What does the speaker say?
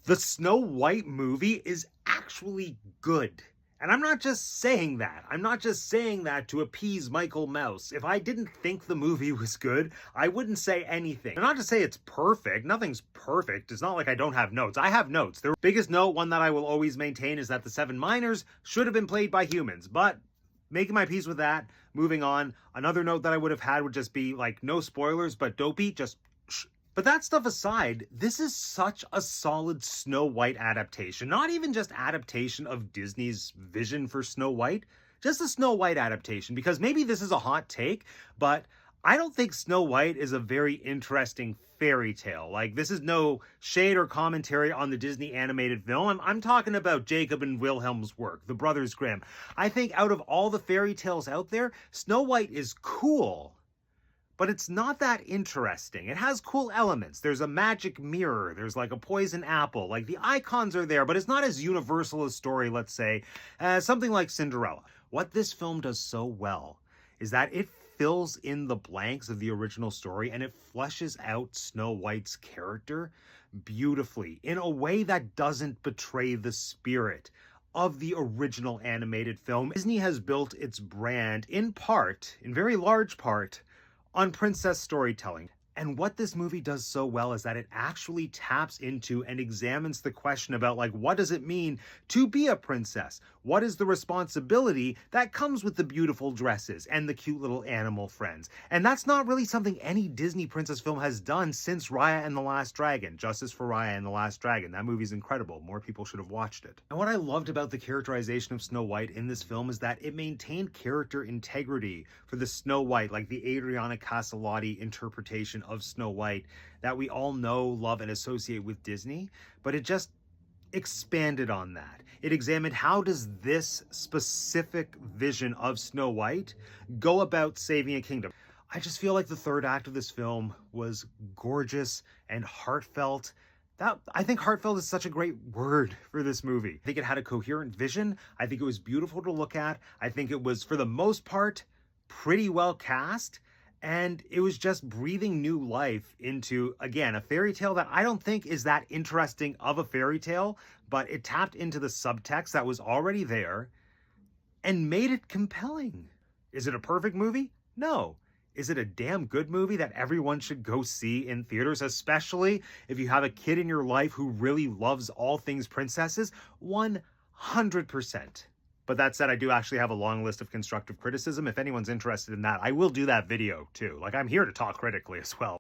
The Snow White movie is actually good. And I'm not just saying that. I'm not just saying that to appease Michael Mouse. If I didn't think the movie was good, I wouldn't say anything. And not to say it's perfect. Nothing's perfect. It's not like I don't have notes. I have notes. The biggest note, one that I will always maintain, is that the Seven Miners should have been played by humans. But making my peace with that, moving on. Another note that I would have had would just be like, no spoilers, but Dopey, just shh. But that stuff aside, this is such a solid Snow White adaptation. Not even just adaptation of Disney's vision for Snow White, just a Snow White adaptation. Because maybe this is a hot take, but I don't think Snow White is a very interesting fairy tale. Like, this is no shade or commentary on the Disney animated film. I'm talking about Jacob and Wilhelm's work, the Brothers Grimm. I think out of all the fairy tales out there, Snow White is cool, but it's not that interesting. It has cool elements. There's a magic mirror. There's like a poison apple. Like, the icons are there, but it's not as universal a story, let's say, as something like Cinderella. What this film does so well is that it fills in the blanks of the original story and it fleshes out Snow White's character beautifully in a way that doesn't betray the spirit of the original animated film. Disney has built its brand in part, in very large part, on princess storytelling. And what this movie does so well is that it actually taps into and examines the question about, like, what does it mean to be a princess? What is the responsibility that comes with the beautiful dresses and the cute little animal friends? And that's not really something any Disney princess film has done since Raya and the Last Dragon. Justice for Raya and the Last Dragon. That movie's incredible. More people should have watched it. And what I loved about the characterization of Snow White in this film is that it maintained character integrity for the Snow White, like the Adriana Caselotti interpretation of Snow White that we all know, love, and associate with Disney, but it just expanded on that. It examined, how does this specific vision of Snow White go about saving a kingdom? I just feel like the third act of this film was gorgeous and heartfelt. I think heartfelt is such a great word for this movie. I think it had a coherent vision. I think it was beautiful to look at. I think it was, for the most part, pretty well cast. And it was just breathing new life into, again, a fairy tale that I don't think is that interesting of a fairy tale, but it tapped into the subtext that was already there and made it compelling. Is it a perfect movie? No. Is it a damn good movie that everyone should go see in theaters, especially if you have a kid in your life who really loves all things princesses? 100%. But that said, I do actually have a long list of constructive criticism. If anyone's interested in that, I will do that video too. Like, I'm here to talk critically as well.